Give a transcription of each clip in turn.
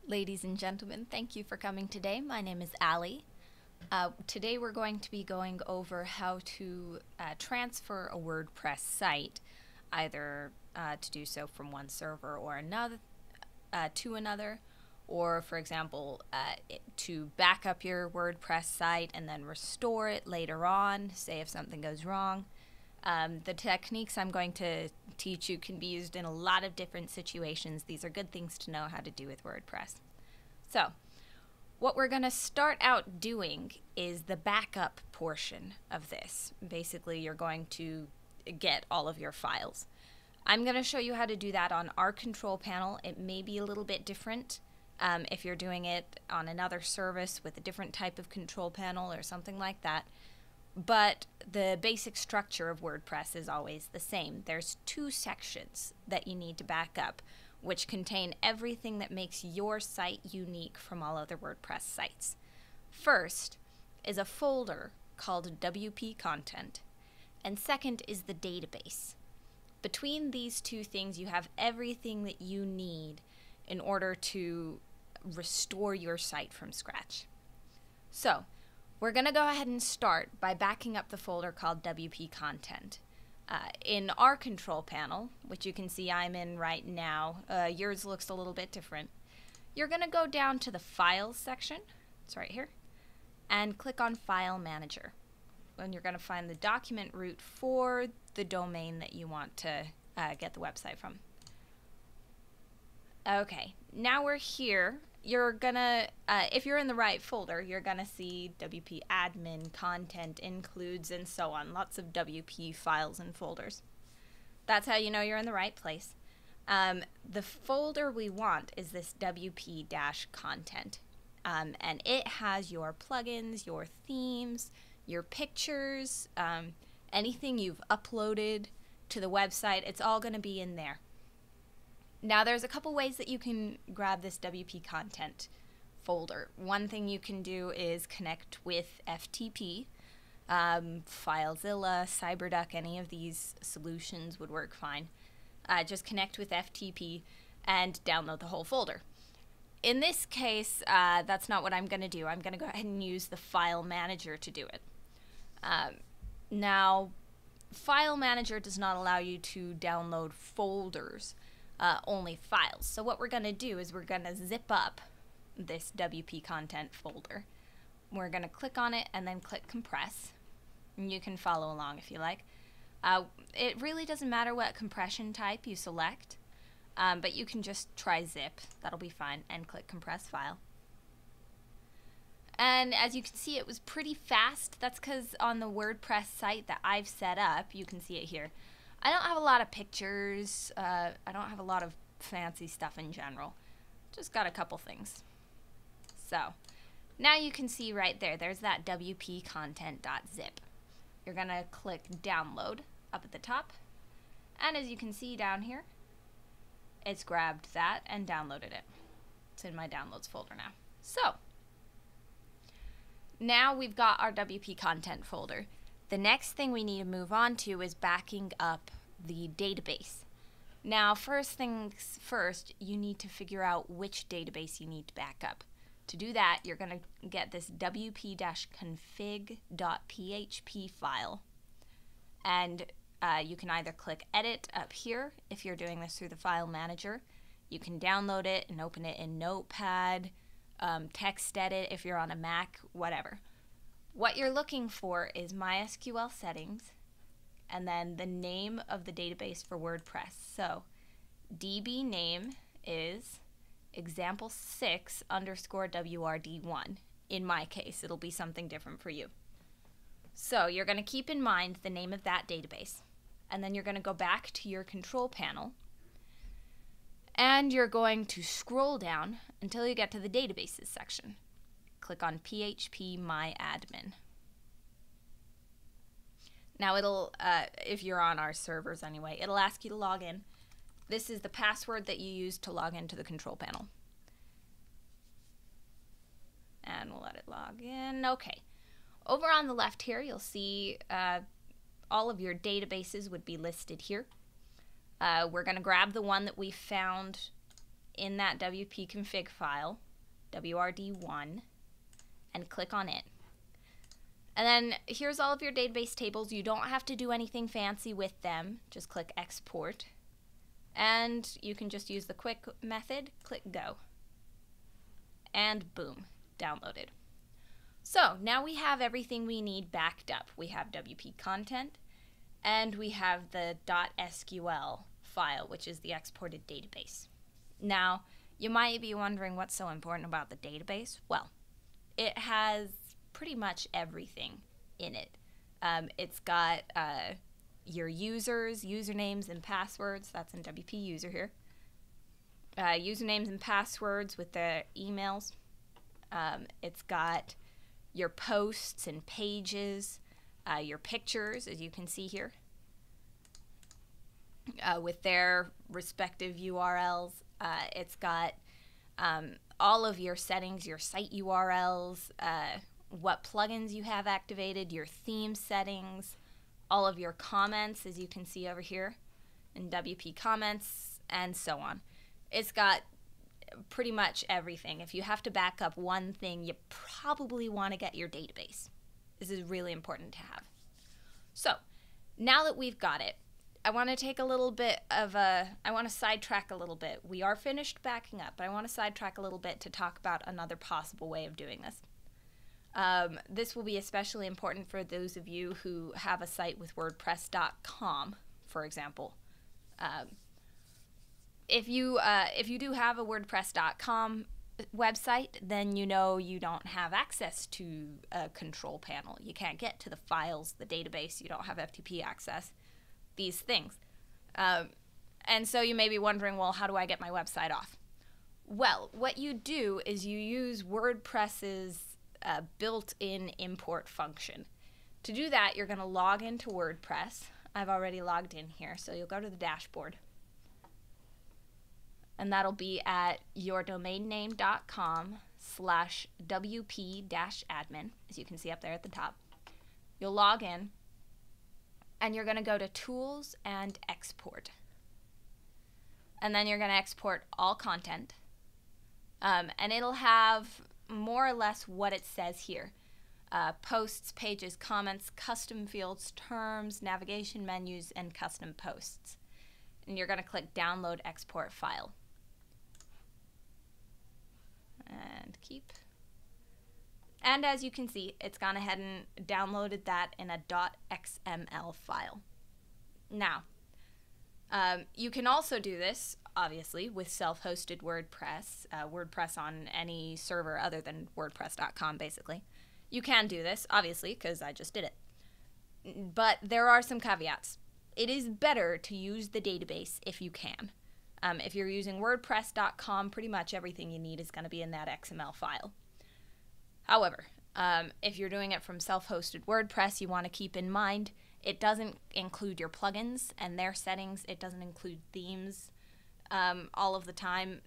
Ladies and gentlemen, thank you for coming today. My name is Allie. Today we're going to be going over how to transfer a WordPress site, either to do so from one server or another to another, or for example to back up your WordPress site and then restore it later on, say if something goes wrong. The techniques I'm going to teach you can be used in a lot of different situations. These are good things to know how to do with WordPress. So, what we're going to start out doing is the backup portion of this. Basically, you're going to get all of your files. I'm going to show you how to do that on our control panel. It may be a little bit different if you're doing it on another service with a different type of control panel or something like that. But the basic structure of WordPress is always the same. There's two sections that you need to back up, which contain everything that makes your site unique from all other WordPress sites. First is a folder called WP Content, and second is the database. Between these two things, you have everything that you need in order to restore your site from scratch. So, we're going to go ahead and start by backing up the folder called WP Content. In our control panel, which you can see I'm in right now, yours looks a little bit different. You're going to go down to the Files section, it's right here, and click on File Manager. And you're going to find the document root for the domain that you want to get the website from. Okay, now we're here. You're gonna, if you're in the right folder, you're gonna see WP Admin, Content, Includes, and so on. Lots of WP files and folders. That's how you know you're in the right place. The folder we want is this WP-Content. And it has your plugins, your themes, your pictures, anything you've uploaded to the website. It's all gonna be in there. Now there's a couple ways that you can grab this WP Content folder. One thing you can do is connect with FTP, FileZilla, CyberDuck, any of these solutions would work fine. Just connect with FTP and download the whole folder. In this case, that's not what I'm going to do. I'm going to go ahead and use the File Manager to do it. Now, File Manager does not allow you to download folders. Only files. So what we're going to do is we're going to zip up this WP Content folder. We're going to click on it and then click Compress. And you can follow along if you like. It really doesn't matter what compression type you select, but you can just try zip. That'll be fine. And click Compress File. And as you can see, it was pretty fast. That's because on the WordPress site that I've set up, you can see it here, I don't have a lot of pictures, I don't have a lot of fancy stuff in general, just got a couple things. So, now you can see right there, there's that wp-content.zip. You're going to click download up at the top, and as you can see down here, it's grabbed that and downloaded it. It's in my downloads folder now. So, now we've got our WP Content folder. The next thing we need to move on to is backing up the database. Now, first things first, you need to figure out which database you need to back up. To do that, you're going to get this wp-config.php file. And you can either click Edit up here if you're doing this through the File Manager. You can download it and open it in Notepad, text edit if you're on a Mac, whatever. What you're looking for is MySQL settings and then the name of the database for WordPress. So DB name is example6_WRD1. In my case, it'll be something different for you. So you're going to keep in mind the name of that database. And then you're going to go back to your control panel and you're going to scroll down until you get to the databases section. Click on Php Myadmin. Now it'll, if you're on our servers anyway, it'll ask you to log in. This is the password that you use to log into the control panel. And we'll let it log in. Okay. Over on the left here, you'll see all of your databases would be listed here. We're going to grab the one that we found in that WP config file, WRD1, and click on it. And then here's all of your database tables. You don't have to do anything fancy with them. Just click export. And you can just use the quick method, click go. And boom, downloaded. So now we have everything we need backed up. We have WP content, and we have the .sql file, which is the exported database. Now, you might be wondering what's so important about the database. Well, it has pretty much everything in it. It's got your users, usernames, and passwords. That's in WP user here. Usernames and passwords with their emails. It's got your posts and pages, your pictures, as you can see here, with their respective URLs. It's got all of your settings, your site URLs, what plugins you have activated, your theme settings, all of your comments, as you can see over here in WP comments, and so on. It's got pretty much everything. If you have to back up one thing, you probably want to get your database. This is really important to have. So now that we've got it, I want to take a little bit of I want to sidetrack a little bit. We are finished backing up, but I want to sidetrack a little bit to talk about another possible way of doing this. This will be especially important for those of you who have a site with WordPress.com, for example. If you do have a WordPress.com website, then you know you don't have access to a control panel. You can't get to the files, the database. You don't have FTP access, these things. And so you may be wondering, well, how do I get my website off? Well, what you do is you use WordPress's built-in import function. To do that, you're going to log into WordPress. I've already logged in here, so you'll go to the dashboard. And that'll be at yourdomainname.com/wp-admin, as you can see up there at the top. You'll log in, and you're going to go to Tools and Export. And then you're going to export all content. And it'll have more or less what it says here. Posts, pages, comments, custom fields, terms, navigation menus, and custom posts. And you're going to click Download Export File. And keep. And as you can see, it's gone ahead and downloaded that in a .xml file. Now, you can also do this, obviously, with self-hosted WordPress, WordPress on any server other than WordPress.com, basically. You can do this, obviously, because I just did it. But there are some caveats. It is better to use the database if you can. If you're using WordPress.com, pretty much everything you need is going to be in that XML file. However, if you're doing it from self-hosted WordPress, you want to keep in mind it doesn't include your plugins and their settings. It doesn't include themes all of the time.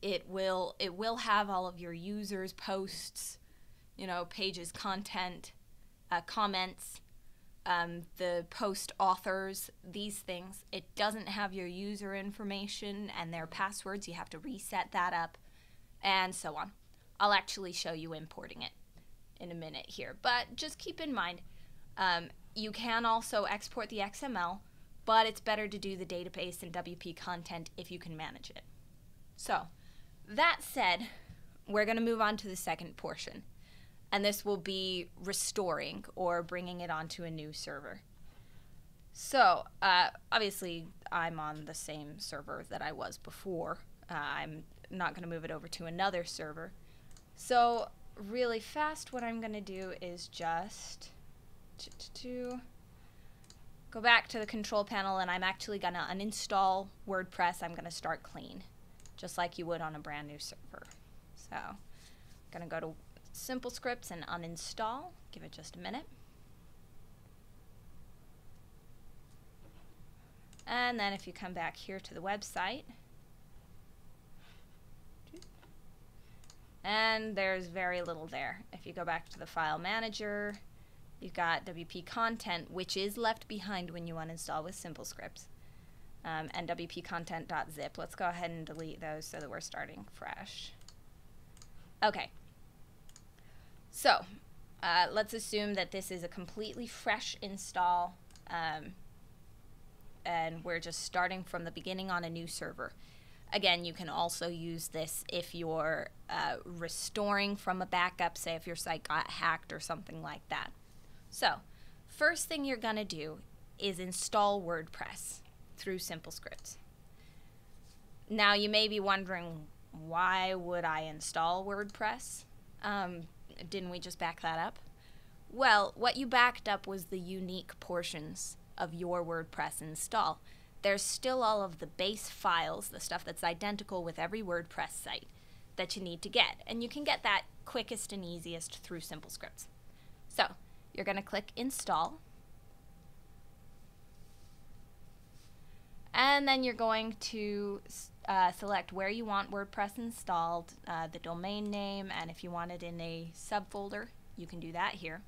It will have all of your users' posts, pages, content, comments, the post authors, these things. It doesn't have your user information and their passwords. You have to reset that up, and so on. I'll actually show you importing it in a minute here, but just keep in mind, you can also export the XML, but it's better to do the database and WP content if you can manage it. So, that said, we're going to move on to the second portion, and this will be restoring or bringing it onto a new server. So, obviously, I'm on the same server that I was before. I'm not going to move it over to another server. So, really fast, what I'm going to do is just go back to the control panel, and I'm actually going to uninstall WordPress. I'm going to start clean, just like you would on a brand new server. So, I'm going to go to Simple Scripts and uninstall. Give it just a minute. And then if you come back here to the website, and there's very little there. If you go back to the file manager, you've got WP content, which is left behind when you uninstall with Simple Scripts. nwpcontent.zip. Let's go ahead and delete those so that we're starting fresh. Okay. So let's assume that this is a completely fresh install, and we're just starting from the beginning on a new server. Again, you can also use this if you're restoring from a backup, say if your site got hacked or something like that. So, first thing you're going to do is install WordPress through Simple Scripts. Now, you may be wondering, why would I install WordPress? Didn't we just back that up? Well, what you backed up was the unique portions of your WordPress install. There's still all of the base files, the stuff that's identical with every WordPress site that you need to get. And you can get that quickest and easiest through Simple Scripts. So, you're going to click Install. And then you're going to select where you want WordPress installed, the domain name, and if you want it in a subfolder, you can do that here.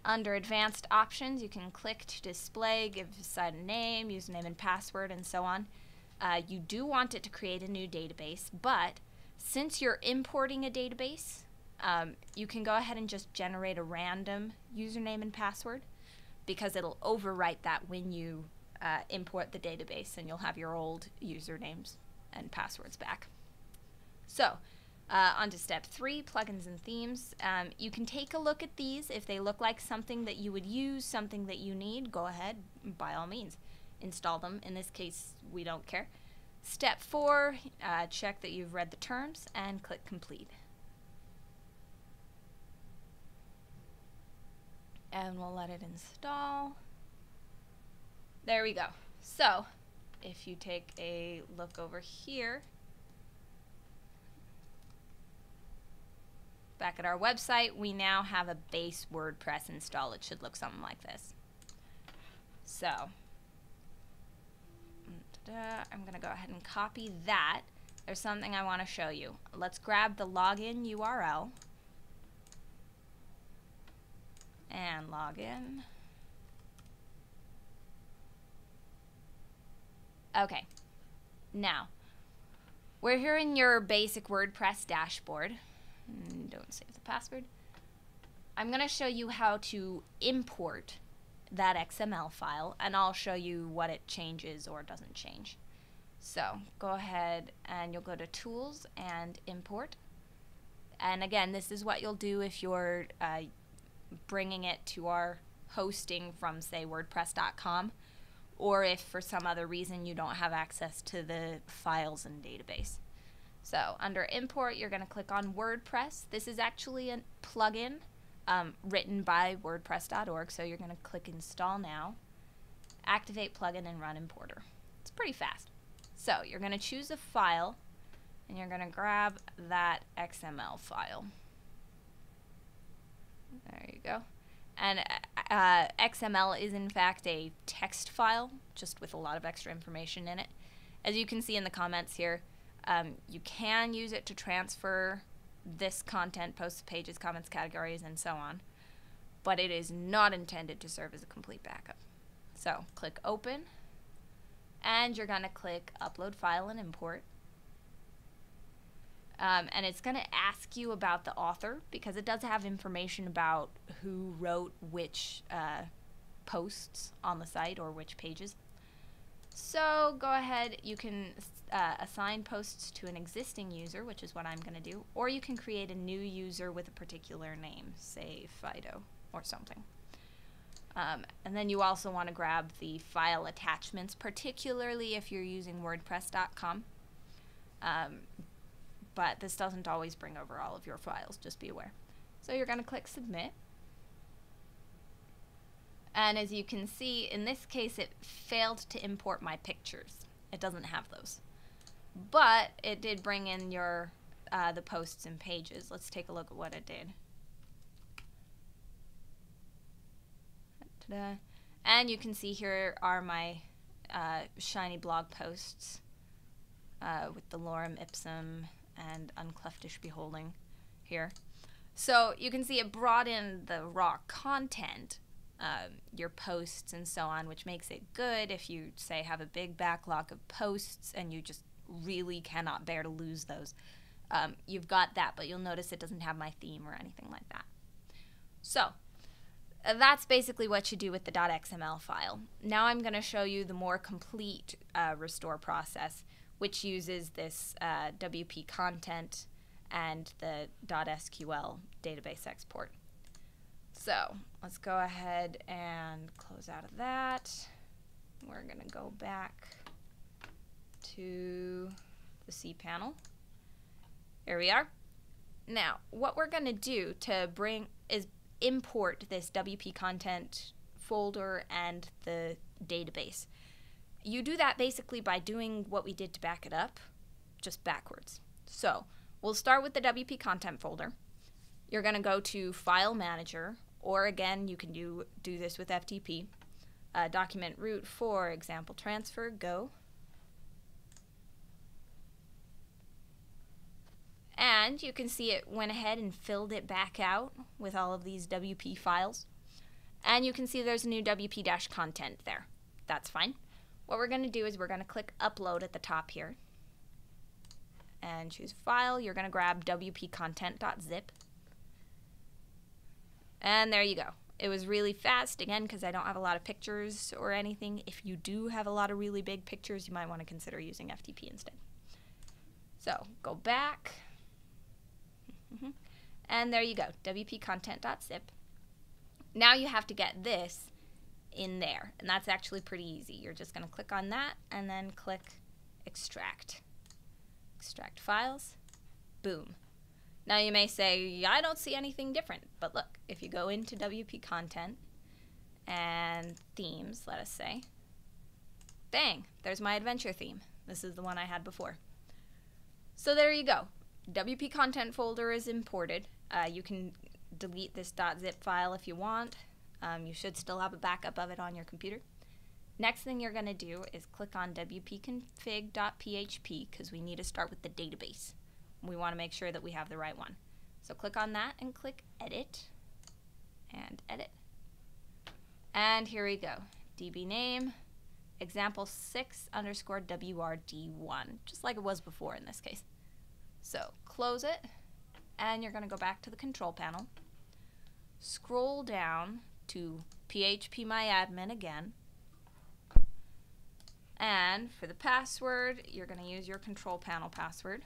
Under Advanced Options, you can click to display, give the site a name, username and password, and so on. You do want it to create a new database, but since you're importing a database, you can go ahead and just generate a random username and password, because it'll overwrite that when you import the database, and you'll have your old usernames and passwords back. So, on to step 3, plugins and themes. You can take a look at these. If they look like something that you would use, something that you need, go ahead, by all means, install them. In this case, we don't care. Step 4, check that you've read the terms and click complete. And we'll let it install. There we go. So, if you take a look over here, back at our website, we now have a base WordPress install. It should look something like this. So, I'm going to go ahead and copy that. There's something I want to show you. Let's grab the login URL and log in. Okay, now we're here in your basic WordPress dashboard. Don't save the password. I'm going to show you how to import that XML file, and I'll show you what it changes or doesn't change. So go ahead and you'll go to Tools and Import. And again, this is what you'll do if you're bringing it to our hosting from, say, WordPress.com, or if for some other reason you don't have access to the files in database. So under Import, you're going to click on WordPress. This is actually a plugin written by WordPress.org, so you're going to click Install Now, Activate Plugin, and Run Importer. It's pretty fast. So you're going to choose a file, and you're going to grab that XML file. There you go. And XML is in fact a text file, just with a lot of extra information in it. As you can see in the comments here, you can use it to transfer this content, posts, pages, comments, categories, and so on, but it is not intended to serve as a complete backup. So click Open, and you're going to click Upload File and Import. And it's going to ask you about the author, because it does have information about who wrote which posts on the site or which pages. So go ahead, you can assign posts to an existing user, which is what I'm going to do, or you can create a new user with a particular name, say Fido or something. And then you also want to grab the file attachments, particularly if you're using WordPress.com. But this doesn't always bring over all of your files, just be aware. So you're going to click Submit. And as you can see, in this case, it failed to import my pictures. It doesn't have those. But it did bring in your the posts and pages. Let's take a look at what it did. Ta-da. And you can see here are my shiny blog posts with the lorem ipsum and uncleftish beholding here. So you can see it brought in the raw content, your posts and so on, which makes it good if you, say, have a big backlog of posts and you just really cannot bear to lose those. You've got that, but you'll notice it doesn't have my theme or anything like that. So that's basically what you do with the .xml file. Now I'm going to show you the more complete restore process, which uses this WP content and the .sql database export. So let's go ahead and close out of that. We're going to go back to the cPanel. Here we are. Now, what we're going to do to is import this WP content folder and the database. You do that basically by doing what we did to back it up, just backwards. So we'll start with the WP content folder. You're going to go to File Manager, or again, you can do this with FTP. Document root for example transfer, go. And you can see it went ahead and filled it back out with all of these WP files. And you can see there's a new WP-content there. That's fine. What we're going to do is we're going to click Upload at the top here. And choose File. You're going to grab wp-content.zip. And there you go. It was really fast, again, because I don't have a lot of pictures or anything. If you do have a lot of really big pictures, you might want to consider using FTP instead. So go back. And there you go, wp-content.zip. Now you have to get this in there, and that's actually pretty easy. You're just going to click on that and then click Extract. Extract files. Boom. Now you may say, I don't see anything different, but look, if you go into WP content and themes, let us say, bang, there's my adventure theme. This is the one I had before. So there you go. WP content folder is imported. You can delete this .zip file if you want. You should still have a backup of it on your computer. Next thing you're going to do is click on wp-config.php because we need to start with the database. We want to make sure that we have the right one. So click on that and click Edit and Edit. And here we go. DB name example6_WRD1, just like it was before in this case. So close it, and you're going to go back to the control panel. Scroll down to Php Myadmin again. And for the password, you're going to use your control panel password.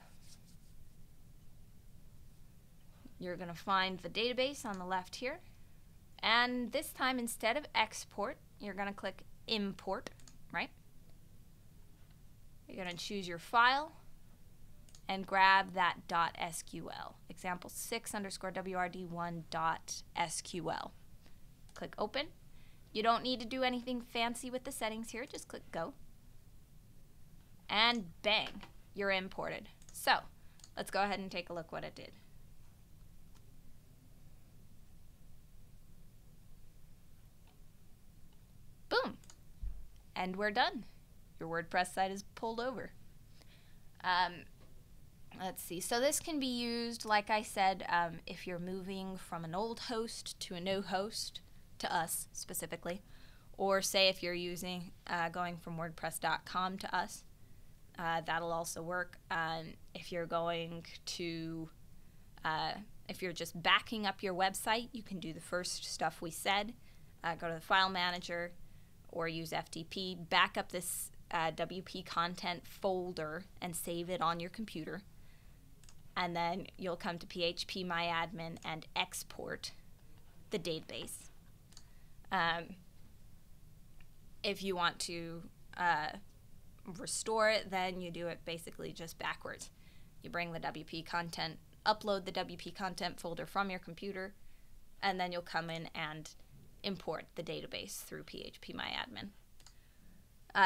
You're going to find the database on the left here. And this time, instead of export, you're going to click import, right? You're going to choose your file and grab that .sql, example6_WRD1.sql. Click open. You don't need to do anything fancy with the settings here, just click go. And bang, you're imported. So let's go ahead and take a look what it did. Boom. And we're done. Your WordPress site is pulled over. Let's see. So this can be used, like I said, if you're moving from an old host to a new host, to us specifically, or say if you're using going from WordPress.com to us, that'll also work. If you're going to, if you're just backing up your website, you can do the first stuff we said. Go to the File Manager or use FTP, back up this WP content folder and save it on your computer. And then you'll come to Php Myadmin and export the database. If you want to restore it, then you do it basically just backwards. You bring the WP content, upload the WP content folder from your computer, and then you'll come in and import the database through Php Myadmin.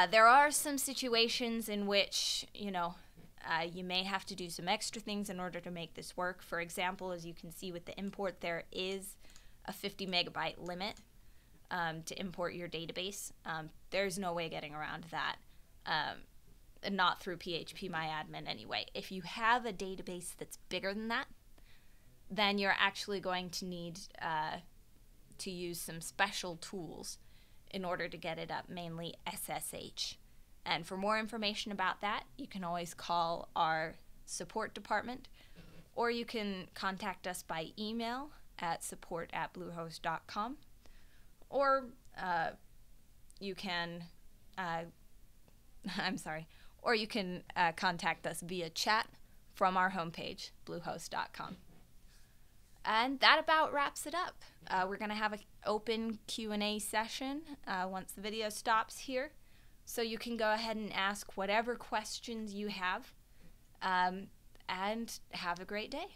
There are some situations in which, you may have to do some extra things in order to make this work. For example, as you can see with the import, there is a 50 megabyte limit to import your database. There's no way getting around that, not through Php Myadmin anyway. If you have a database that's bigger than that, then you're actually going to need to use some special tools in order to get it up, mainly SSH. And for more information about that, you can always call our support department, or you can contact us by email at support@bluehost.com, or you can contact us via chat from our homepage, bluehost.com. And that about wraps it up. We're going to have an open Q&A session once the video stops here, so you can go ahead and ask whatever questions you have, and have a great day.